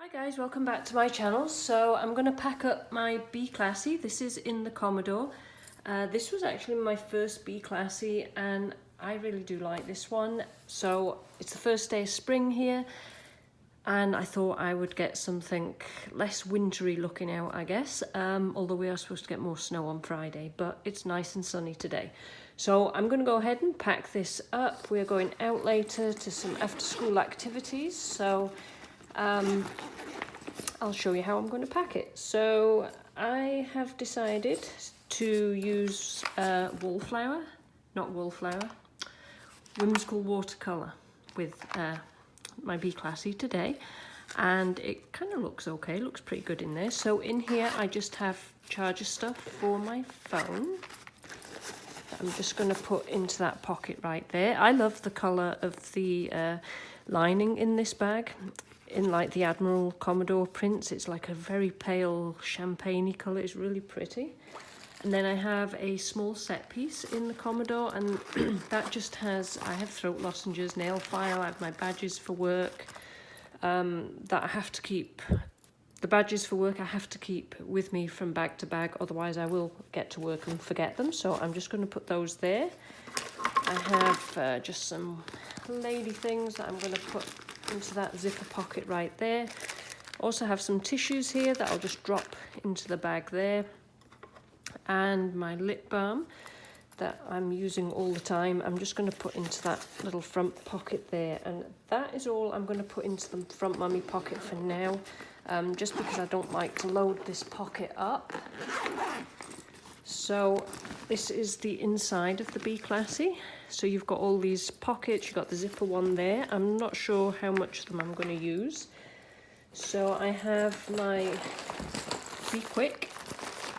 Hi guys, welcome back to my channel. So I'm going to pack up my B Classy. This is in the Commodore. This was actually my first B Classy and I really do like this one. So it's the first day of spring here and I thought I would get something less wintry looking out, I guess. Although we are supposed to get more snow on Friday, but it's nice and sunny today. So I'm going to go ahead and pack this up. We're going out later to some after school activities. So I'll show you how I'm going to pack it. So I have decided to use Wallflower, not Wallflower, Whimsical Watercolour with my B Classy today. And it kind of looks okay, looks pretty good in there. So in here I just have charger stuff for my phone. I'm just going to put into that pocket right there. I love the colour of the lining in this bag. In like the Admiral Commodore prints, it's like a very pale champagne-y colour. It's really pretty. And then I have a small set piece in the Commodore, and that just has, I have throat lozenges, nail file, I have my badges for work that I have to keep. The badges for work I have to keep with me from bag to bag, otherwise I will get to work and forget them. So I'm just going to put those there. I have just some lady things that I'm going to put into that zipper pocket right there. Also have some tissues here that I'll just drop into the bag there. And my lip balm that I'm using all the time, I'm just going to put into that little front pocket there. And that is all I'm going to put into the front mummy pocket for now. Just because I don't like to load this pocket up. So this is the inside of the B Classy. So you've got all these pockets, you've got the zipper one there. I'm not sure how much of them I'm going to use. So I have my Be Quick,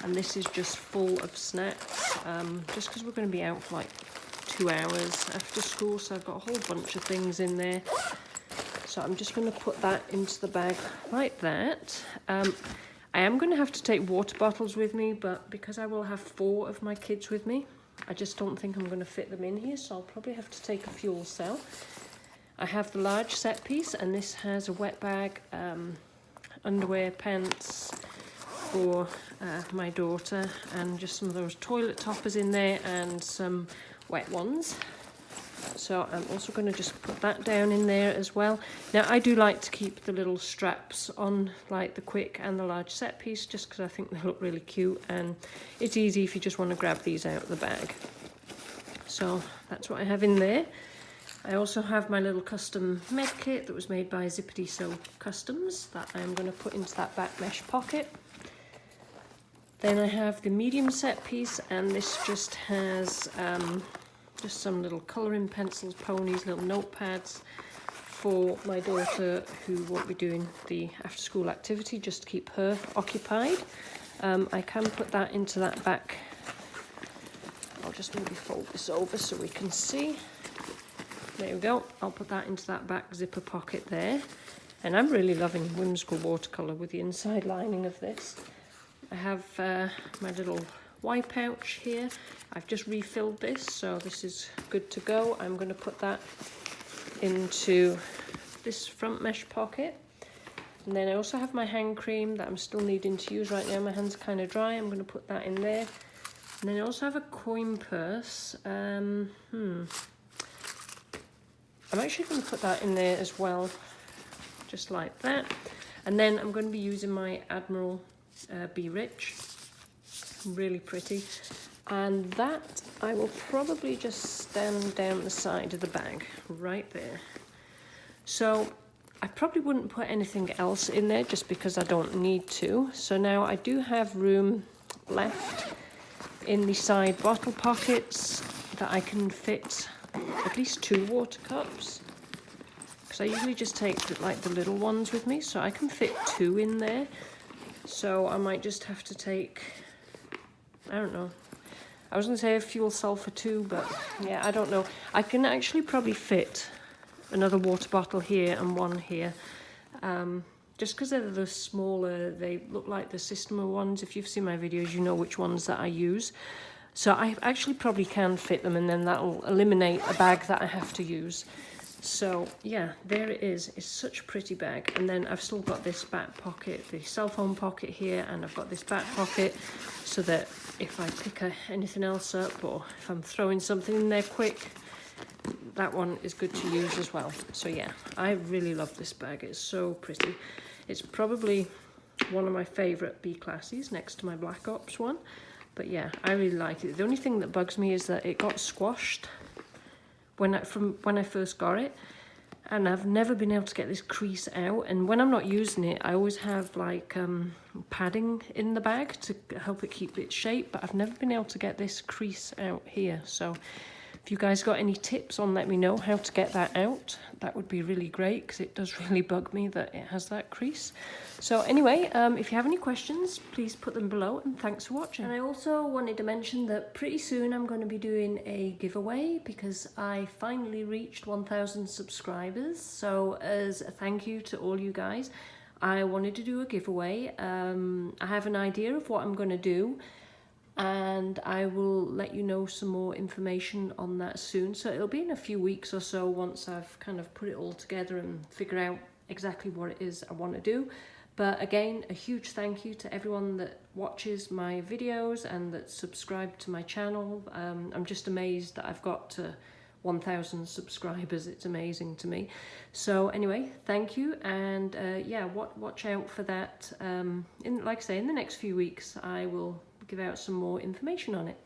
and this is just full of snacks. Just because we're going to be out for like 2 hours after school, so I've got a whole bunch of things in there. So I'm just going to put that into the bag like that. I am going to have to take water bottles with me, but because I will have 4 of my kids with me, I just don't think I'm going to fit them in here, so I'll probably have to take a fuel cell. I have the large set piece, and this has a wet bag, underwear, pants for my daughter, and just some of those toilet toppers in there, and some wet ones. So I'm also going to just put that down in there as well. Now I do like to keep the little straps on like the Quick and the large set piece, just because I think they look really cute and it's easy if you just want to grab these out of the bag. So that's what I have in there. I also have my little custom med kit that was made by Zippity Sew Customs that I'm going to put into that back mesh pocket. Then I have the medium set piece, and this just has just some little colouring pencils, ponies, little notepads for my daughter who won't be doing the after school activity, just to keep her occupied. I can put that into that back. I'll just maybe fold this over so we can see. There we go. I'll put that into that back zipper pocket there. And I'm really loving Whimsical Watercolour with the inside lining of this. I have my little Y pouch here. I've just refilled this, so this is good to go. I'm going to put that into this front mesh pocket. And then I also have my hand cream that I'm still needing to use right now. My hands are kind of dry. I'm going to put that in there. And then I also have a coin purse. I'm actually going to put that in there as well, just like that. And then I'm going to be using my Admiral Be Rich. Really pretty. And that I will probably just stand down the side of the bag right there. So I probably wouldn't put anything else in there just because I don't need to. So now I do have room left in the side bottle pockets that I can fit at least 2 water cups, because I usually just take like the little ones with me, so I can fit 2 in there. So I might just have to take, I don't know, I was going to say a fuel cell for 2, but yeah, I don't know. I can actually probably fit another water bottle here and 1 here. Just because they're the smaller, they look like the Systema ones. If you've seen my videos, you know which ones that I use. So I actually probably can fit them, and then that'll eliminate a bag that I have to use. So yeah, there it is. It's such a pretty bag. And then I've still got this back pocket, the cell phone pocket here, and I've got this back pocket so that if I pick anything else up or if I'm throwing something in there quick, that one is good to use as well. So yeah, I really love this bag. It's so pretty. It's probably one of my favourite B classes next to my Black Ops one. But yeah, I really like it. The only thing that bugs me is that it got squashed from when I first got it, and I've never been able to get this crease out. And when I'm not using it, I always have like padding in the bag to help it keep its shape, but I've never been able to get this crease out here. So if you guys got any tips on, let me know how to get that out. That would be really great, because it does really bug me that it has that crease. So anyway, if you have any questions, please put them below, and thanks for watching. And I also wanted to mention that pretty soon I'm going to be doing a giveaway, because I finally reached 1,000 subscribers. So as a thank you to all you guys, I wanted to do a giveaway. I have an idea of what I'm going to do, and I will let you know some more information on that soon. So it'll be in a few weeks or so, once I've kind of put it all together and figure out exactly what it is I want to do. But again, a huge thank you to everyone that watches my videos and that subscribed to my channel. I'm just amazed that I've got to 1,000 subscribers. It's amazing to me. So anyway, thank you, and yeah, watch out for that. Like I say, in the next few weeks I will give out some more information on it.